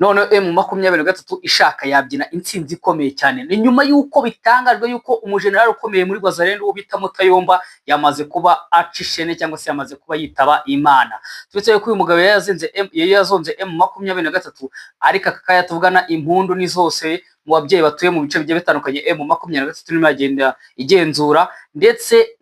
none M23 ishaka yabyina intsinzi ikomeye cyane. Ni nyuma yuko bitangajwe yuko umujenerali ukomeye muri Wazalendo wo bita Mutayomba yamaze kuba acishene cyangwa se yamaze kuba yitaba Imana. Turetse yuko uyu mugabo yazonze M23 ariko akakaya tuvugana impundu ni zose mu babyeyi batuye mu bice bigiye bitandukanye M23 nimo yagenda igenzura, ndetse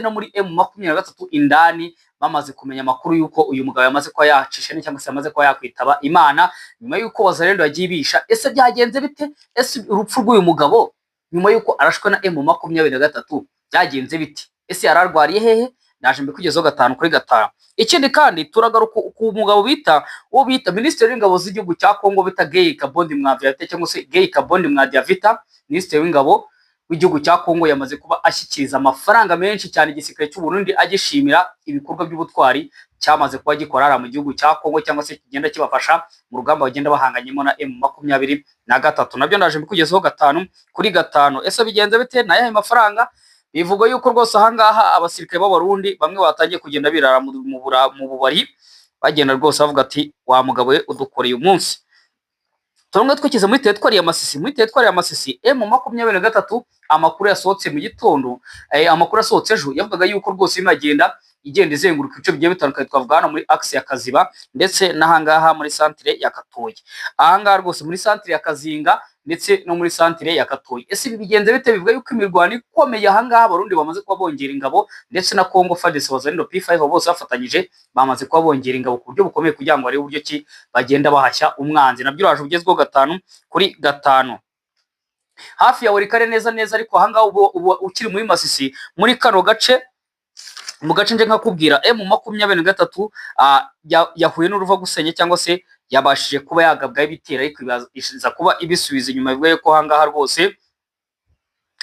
no muri M23 indani bamaze kumenya amakuru yuko uyu mugabo yamaze kuba yacishe cyangwa se yamaze kuba yakwitaba Imana nyuma yuko Wazalendo yagiye bisha. Ese byagenze bite? Ese urupfu rw'uyu mugabo nyuma yuko arashwe na M23 byagenze bite? Ese yararwariye hehe? Naje mbikugezeho 5 kuri 5. Ikindi kandi turagaruka ku mugabo bita Minisitiri w'Ingabo z'igihugu cya Kongo bita Gay Kabondi Mwavyate cyangwa se Gay Kabondi Mwadiavita. Minisitiri w'Ingabo w'igihugu cya Kongo yamaze kuba ashyikiriza amafaranga menshi cyane igisirikare cy'u Burundi agishimira ibikorwa by'ubutwari cyamaze kuba gikora mu gihugu cya Kongo cyangwa se kigenda kibafasha mu rugamba bagenda bahanganyemo na M23. Nabyo ndaje mbikugezeho 5 kuri 5. Ese bigenze bite? Na yahe mafaranga? Bivuga yuko rwose ahangaha abasirikare b'Abarundi bamwe batangiye kugenda birara mu bubari bagenda rwose bavuga ati wa mugabo we udukoreye umunsi. Turumwe twikize muri teritwari ya Masisi. Muri teritwari ya Masisi M23 amakuru yasohotse mu gitondo, amakuru yasohotse ejo yavugaga yuko rwose imagenda igenda izenguruka ibice bigiye bitandukanye, twavuga hano muri axe ya Kaziba ndetse n'ahangaha muri centre ya Katoyi. Ahangaha rwose muri centre ya Kazinga ndetse no muri centre ya Katoyi. Ese ibi bigenze bite? Bivuga yuko imirwano ikomeye ahangaha Abarundi bamaze kuba bongera ingabo ndetse na Congo FARDC Wazalendo P5 bose bafatanyije bamaze kuba bongera ingabo ku buryo bukomeye kugira ngo ari uburyo ki bagenda bahashya umwanzi. Nabyo raje ugezweho 5 kuri 5. Hafi ya Warikare neza ariko ahangaha ukiri muri Masisi muri kano gace mu gace nje nkakubwira M23 yahuye n'uruva gusenya cyangwa se yabashije kuba yagabwa ibitera ariko iza kuba ibisubiza inyuma. Bivuga yuko ahangaha rwose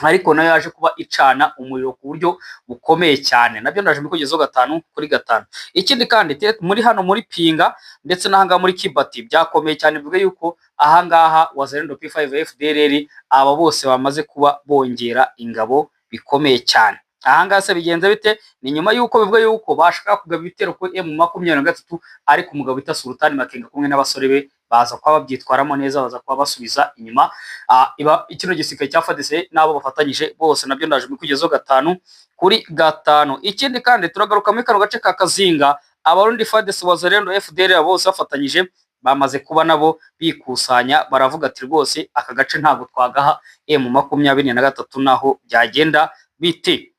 ariko nayo yaje kuba icana umuriro ku buryo bukomeye cyane. Nabyo ndaje mbikugezeho 5 kuri 5. Ikindi kandi muri hano muri Pinga ndetse n'ahangaha muri Kibati byakomeye cyane. Bivuga yuko ahangaha Wazalendo P5 FDLR aba bose bamaze kuba bongera ingabo bikomeye cyane. Ahangaha se bigenze bite? Ni nyuma yuko bivuga yuko bashaka kugaba ibitero ku M23 ariko umugabo bita Sultani Makenga kumwe n'abasore be baza kwa babyitwaramo neza, baza kwa basubiza inyuma ikino gisirikare cya FARDC nabo bafatanyije bose. Nabyo ndaje mbikugezeho 5 kuri 5. Ikindi kandi turagaruka muri kano gace ka Kazinga Abarundi FARDC Wazalendo FDLR bose bafatanyije bamaze kuba nabo bikusanya baravuga ati rwose aka gace ntabwo twagaha M23 naho byagenda bite.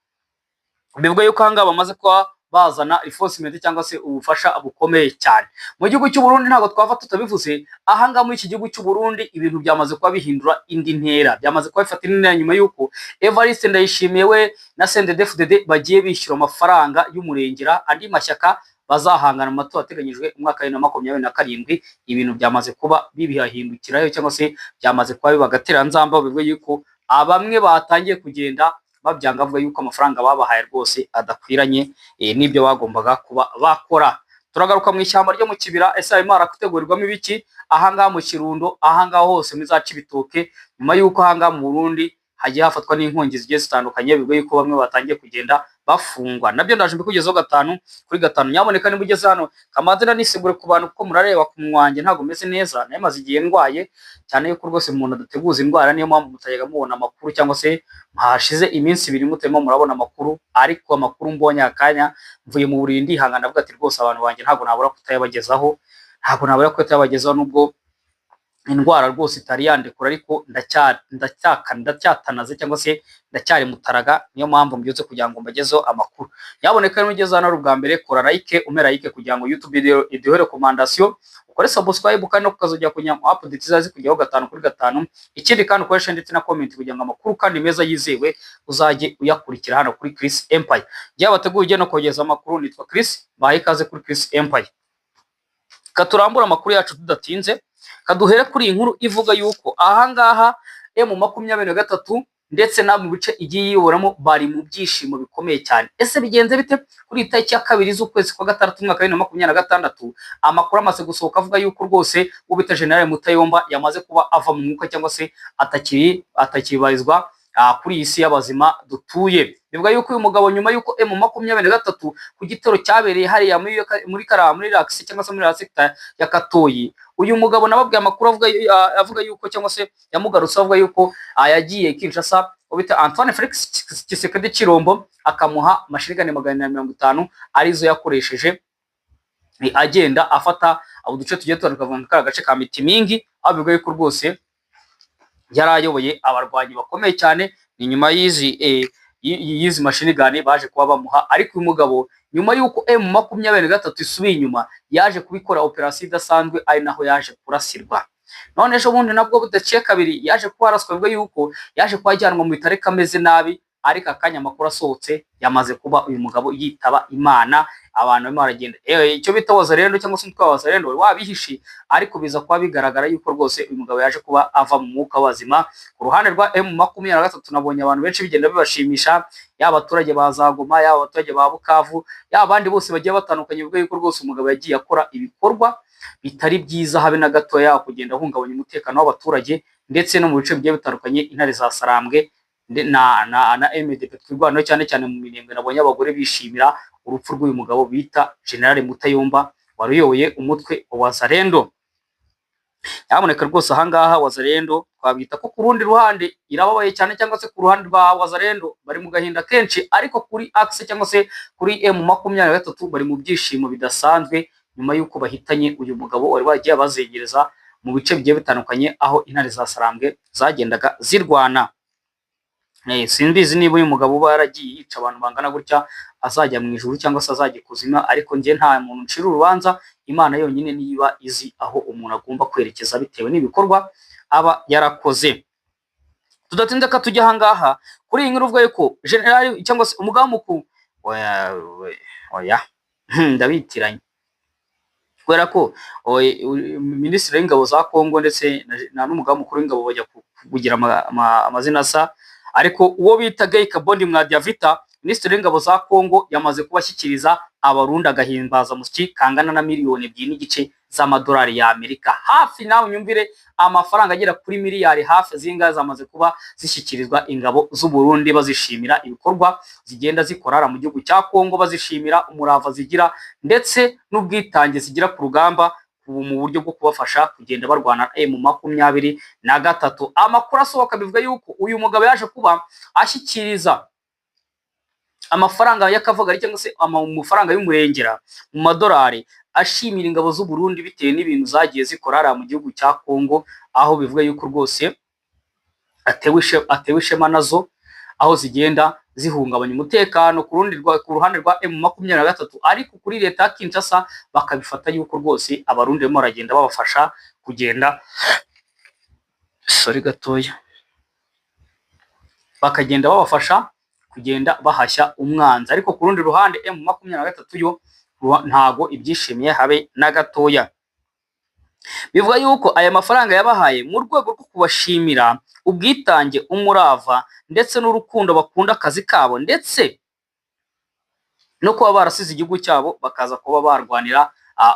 Bivuga yuko hanga bamaze kuba bazana reinforcement cyangwa se ubufasha bukomeye cyane mu gihugu cy'u Burundi. Ntabwo twafa tutabivuze ahanga muri iki gihugu cy'u Burundi ibintu byamaze kuba bihindura indi ntera, byamaze kuba bifata indi ntera nyuma yuko Evariste Ndayishimiye we na CNDD-FDD bagiye bishyura amafaranga y'umurengera andi mashyaka bazahangana mu matora ateganyijwe umwaka wa 2027. Ibintu byamaze kuba bibihahindukirayo cyangwa se byamaze kuba bibagatera nzamba. Bivuga yuko abamwe batangiye kugenda babyanga avuga yuko amafaranga babahaye rwose adakwiranye n'ibyo bagombaga kuba bakora. Turagaruka mu ishyamba ryo mu Kibira. Ese Imana kutegurirwamo ibiki ahangaha mu Kirundo, ahangaha hose muzaca ibitoke nyuma yuko ahangaha mu Burundi hagiye hafatwa n'inkongi zigiye zitandukanye. Bivuga yuko bamwe batangiye kugenda bafungwa. Nabyo ndaje mbikugezeho 5 kuri 5. Nyaboneka ni bugeze hano kamadina nisigure ku bantu kuko murareba ku mwanjye ntago meze neza, naye maze igihe ndwaye cyane yuko rwose umuntu adateguza indwara. Niyo mpamvu mutayaga mubona amakuru cyangwa se hashize iminsi 2 mutemo murabona amakuru, ariko amakuru mbonye akanya mvuye mu burindi hanga ndavuga ati rwose abantu banjye ntago nabura kutayabagezaho, ntago nabura kutayabagezaho nubwo indwara rwose itari yandekura, ariko ndacyatanaze cyangwa se ndacyari mutaraga. Niyo mpamvu mbyutse kugira ngo mbagezeho amakuru. Yaboneka n'ugeze hano ubwa mbere kora like umera like kugira ngo YouTube video iduhe recommandation, ukore subscribe kandi ukazojya kunya update zazi kujyaho 5 kuri 5. Ikindi kandi ukoresha ndetse na comment kugira ngo amakuru kandi meza yizewe uzaje uyakurikira hano kuri Chris Empire. Yabateguye no kogeza amakuru, nitwa Chris, bahe kaze kuri Chris Empire. Katurambura amakuru yacu tudatinze, kaduhere kuri inkuru ivuga yuko ahangaha M23 ndetse na mu bice igiye yiboramo bari mu byishimo bikomeye cyane. Ese bigenze bite? Kuri itariki ya 2 z'ukwezi kwa 6 umwaka wa 2026 amakuru amaze gusohoka avuga yuko rwose ubita General Mutayomba yamaze kuba ava mu mwuka cyangwa se atakibarizwa kuri iyi si y'abazima dutuye. Bivuga yuko uyu mugabo nyuma yuko M23 ku gitero cyabereye hariya muri Lax cyangwa se muri la sector ya Katoyi, uyu mugabo nababwiye amakuru avuga yuko cyangwa se yamugarutse avuga yuko yagiye Kinshasa ubita Antoine Felix Tshisekedi Chilombo akamuha mashirigane 450 arizo yakoresheje agenda afata uduce tugiye tukavuga ka gace ka Mitimingi, abivuga yuko rwose yarayoboye abarwanyi bakomeye cyane. Ni nyuma yizi mashirigane baje kuba bamuha, ariko uyu mugabo nyuma yuko M23 isubiye inyuma yaje kubikora operation idasanzwe, ari naho yaje kurasirwa. None ejo bundi nabwo budaciye kabiri yaje kuharaswa, bivuga yuko yaje kwajyanwa mu bitare kameze nabi, ariko akanya makuru asohotse yamaze kuba uyu mugabo yitaba Imana. Abantu barimo baragenda icyo bita wazarendo cyangwa se umutwe wazarendo wabihishi, ariko biza kuba bigaragara yuko rwose uyu mugabo yaje kuba ava mu mwuka wazima. Ku ruhande rwa M23 nabonye abantu benshi bigenda bibashimisha, yaba abaturage bazagoma, yaba abaturage ba Bukavu, yaba abandi bose bagiye batandukanye, bivuga yuko rwose umugabo yagiye akora ibikorwa bitari byiza habe na gatoya, kugenda ahungabanya umutekano w'abaturage ndetse no mu bice bigiye bitandukanye. Intare za Sarambwe na MDP twirwanaho cyane cyane mu Minembwe, nabonye abagore bishimira urupfu rw'uyu mugabo bita General Mutayomba waruyoboye umutwe wa Wazalendo. Yamuneka rwose ahangaha Wazalendo twabita ko ku rundi ruhande irababaye cyane, cyangwa se ku ruhande rwa Wazalendo bari mu gahinda kenshi, ariko kuri Axe cyangwa se kuri M23 bari mu byishimo bidasanzwe nyuma yuko bahitanye uyu mugabo wari wagiye abazengereza mu bice bigiye bitandukanye aho intare za Sarambwe zagendaga zirwana. Simbizi niba uyu mugabo uba yaragiye yica abantu bangana gutya azajya mu ijuru cyangwa se azajya kuzima, ariko ngiye nta muntu ncira urubanza. Imana yonyine niba izi aho umuntu agomba kwerekeza bitewe n'ibikorwa aba yarakoze. Tudatinze ka tujya ahangaha kuri iyi nkuru uvuga yuko general cyangwa se umugaba mukuru oya ndabitiranye, kubera ko minisitiri w'ingabo za Kongo ndetse na n'umugaba mukuru w'ingabo bajya kugira amazina asa, ariko uwo bita Gay Kabondi Mwadiavita minisitiri w'ingabo za Kongo yamaze kubashyikiriza abarundi agahimbaza musiki kangana na miliyoni 2.5 z'amadolari ya Amerika, hafi nawe nyumvire amafaranga agera kuri miliyari hafi zinga zamaze kuba zishyikirizwa ingabo z'u Burundi, bazishimira ibikorwa zigenda zikorara mu gihugu cya Kongo, bazishimira umurava zigira ndetse n'ubwitange zigira ku rugamba mu buryo bwo kubafasha kugenda barwana M23. Amakuru asohoka bivuga yuko uyu mugabo yaje kuba ashyikiriza amafaranga y'akavugari cyangwa se amafaranga y'umurengera mu madolari ashimira ingabo z'u Burundi bitewe n'ibintu zagiye zikorara mu gihugu cya Kongo, aho bivuga yuko rwose atewe ishema nazo, aho zigenda zihungabanya umutekano ku ruhande rwa M23, ariko kuri leta ya Kinshasa bakabifata yuko rwose abarundi barimo baragenda babafasha kugenda bakagenda babafasha kugenda bahashya umwanzi, ariko ku rundi ruhande M23 yo ntago ibyishimiye habe na gatoya. Bivuga yuko aya mafaranga yabahaye mu rwego rwo kubashimira ubwitange, umurava ndetse n'urukundo bakunda akazi kabo, ndetse no kuba barasize igihugu cyabo bakaza kuba barwanira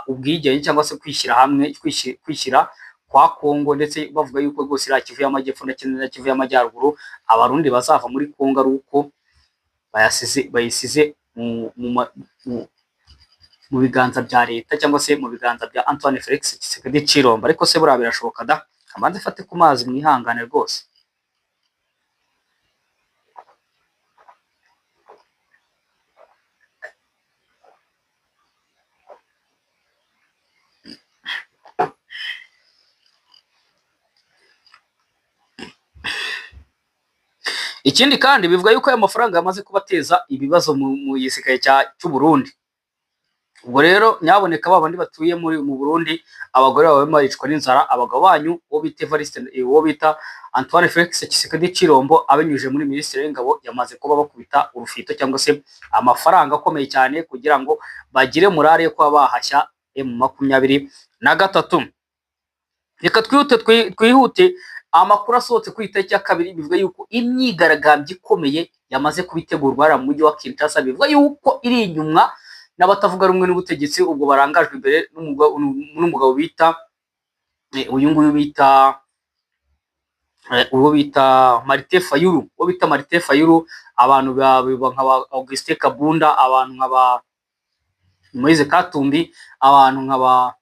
ubwigenge cyangwa se kwishyira hamwe, kwishyira kwa Kongo, ndetse bavuga yuko rwose ira Kivu y'Amajyepfo ndetse na Kivu y'Amajyaruguru abarundi bazava muri Kongo ari uko bayisize mu biganza bya leta cyangwa se mu biganza bya Antoine Felix Tshisekedi Chilombo. Ariko se buriya birashoboka da? Kamanze fate ku mazi mwihangane rwose. Ikindi kandi bivuga yuko aya mafaranga yamaze kubateza ibibazo mu gisirikare cy'u Burundi. Ubwo rero nyaboneka babandi batuye mu Burundi, abagore bawe maricwa n'inzara, abagabo banyu wo bita Evariste wo bita Antoine Felix Tshisekedi Chilombo abinyuje muri minisitiri w'ingabo yamaze kuba bakubita urufito cyangwa se amafaranga akomeye cyane kugira ngo bagire morale yo kuba bahashya M23. Reka twihute amakuru asohotse ku itariki ya 2 bivuga yuko imyigaragambyo ikomeye yamaze kubitegurwa mu mujyi wa Kinshasa. Bivuga yuko iri inyuma n'abatavuga rumwe n'ubutegetsi, ubwo barangajwe imbere n'umugabo bita uyu nguyu bita uwo bita Martin Fayulu, abantu nk'aba Augustin Kabunda, abantu nk'aba Moise Katumbi, abantu nk'aba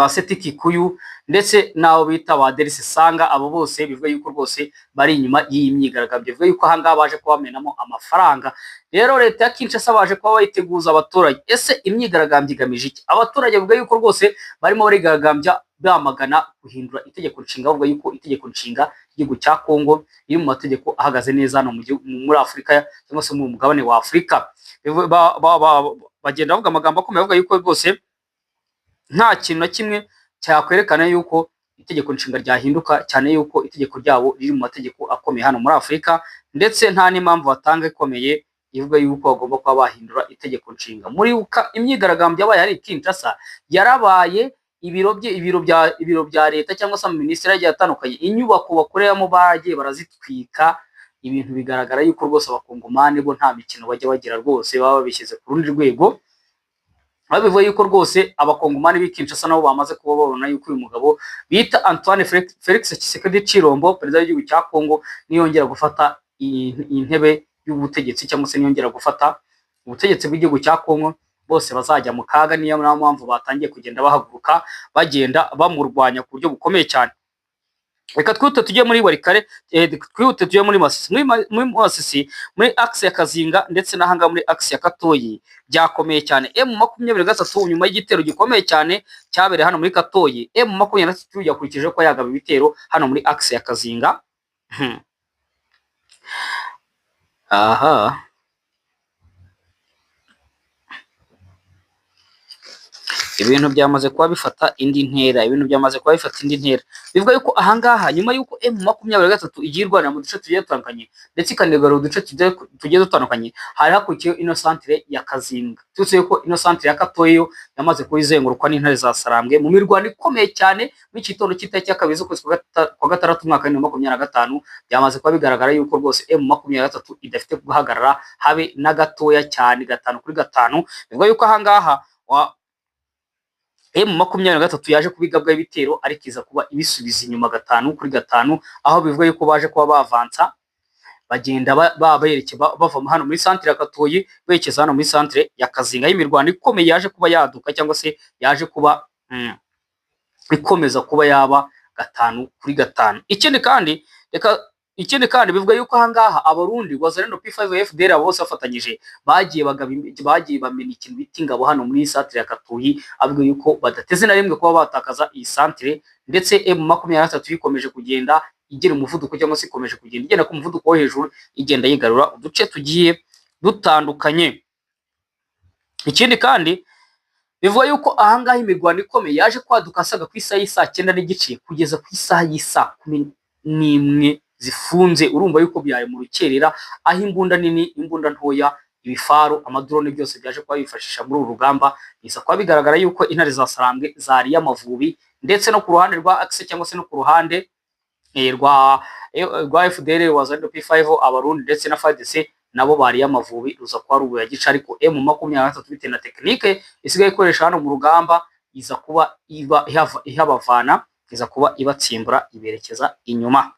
Seti Kikuyu, ndetse n'abo bita ba Derisi Sanga. Abo bose bivuga yuko rwose bari inyuma y'iyi myigaragambyo, bivuga yuko ahangaha baje kubamenamo amafaranga. Rero leta ya Kinshasa baje kuba bayiteguza abaturage. Ese imyigaragambyo igamije iki? Abaturage bivuga yuko rwose barimo barigaragambya bamagana guhindura itegeko nshinga, bavuga yuko itegeko nshinga ry'igihugu cya Kongo riri mu mategeko ahagaze neza hano muri Afurika, cyangwa se mu mugabane wa Afurika. Bagenda bavuga amagambo akomeye, bavuga yuko rwose nta kintu na kimwe cyakwerekana yuko itegeko nshinga ryahinduka, cyane yuko itegeko ryabo riri mu mategeko akomeye hano muri Afurika, ndetse nta n'impamvu batanga ikomeye ivuga yuko bagomba kuba bahindura itegeko nshinga. Muri imyigaragambyo yabaye hari Kinshasa, yarabaye ibiro bya leta cyangwa se minisiteri yagiye atandukanye, inyubako bakoreramo bagiye barazitwika. Ibintu bigaragara yuko rwose abakongomani bo nta mikino bajya bagira, rwose baba babishyize ku rundi rwego. Babivuye yuko rwose abakongomani b'i Kinshasa nabo bamaze kuba babona yuko uyu mugabo bita Antoine Felix Tshisekedi Tshilombo, perezida w'igihugu cya Kongo, niyongera gufata intebe y'ubutegetsi cyangwa se niyongera gufata ubutegetsi bw'igihugu cya Kongo, bose bazajya mu kaga. Niyo mpamvu batangiye kugenda bahaguruka bagenda bamurwanya ku buryo bukomeye cyane. Reka twihute tujye muri Warikare, twihute tujye muri Masisi, muri axe ya Kazinga ndetse n'ahanga muri axe ya Katoyi. Byakomeye cyane. M23 nyuma y'igitero gikomeye cyane cyabereye hano muri Katoyi, M23 yakurikije ko yagaba ibitero hano muri axe ya Kazinga. Aha, ibintu byamaze kuba bifata indi ntera, bivuga yuko ahangaha nyuma yuko M23 igiye irwanira mu duce tugiye dutandukanye ndetse ikanigarura uduce tugiye dutandukanye, hari hakurikiyeho ino centre ya Kazinga. Tutse yuko ino centre ya Katoyi yamaze kuyizengurukwa n'intare za Sarambwe mu mirwano ikomeye cyane muri kitondo cy'itariki ya 2 z'ukwezi kwa gatandatu mwaka 2025. Byamaze kuba bigaragara yuko rwose M23 idafite guhagarara habe na gatoya cyane, 5 kuri 5. Bivuga yuko ahangaha M23 yaje kubigabwa ibitero, ariko iza kuba ibisubiza inyuma 5 kuri 5, aho bivuga yuko baje kuba bavansa bagenda bava hano muri centre ya Katoyi berekeza hano muri centre ya Kazinga. Y'imirwano ikomeye yaje kuba yaduka, cyangwa se yaje kuba ikomeza kuba yaba 5 kuri 5. Ikindi kandi bivuga yuko ahangaha abarundi Wazalendo P5 FDL bose bafatanyije bagiye bamena ikintu biti ngabo hano muri centre ya Katoyi, avuga yuko badateze na rimwe kuba batakaza iyi centre, ndetse M23 ikomeje kugenda igira umuvuduko, cyangwa se ikomeje kugenda igenda ku muvuduko wo hejuru, igenda yigarura uduce tugiye dutandukanye. Ikindi kandi bivuga yuko ahangaha imirwano ikomeye yaje kwaduka asaga ku isaha y'isa 9 n'igice kugeza ku isaha y'isa 11 zifunze. Urumva yuko byaye mu rukerera, aho imbunda nini, imbunda ntoya, ibifaru, amadrone byose byaje kuba bifashisha muri uru rugamba. Bisa kwa bigaragara yuko intare za Sarambwe zari y'amavubi, ndetse no ku ruhande rwa axe cyangwa se no ku ruhande rwa FDL Wazalendo P5 abarundi ndetse na FARDC nabo bari y'amavubi, ruza kwa rubuya gica. Ariko M23 bite na technique isigaye ikoresha hano mu rugamba, iza kuba ihabavana, iza kuba ibatsimbura iberekeza inyuma.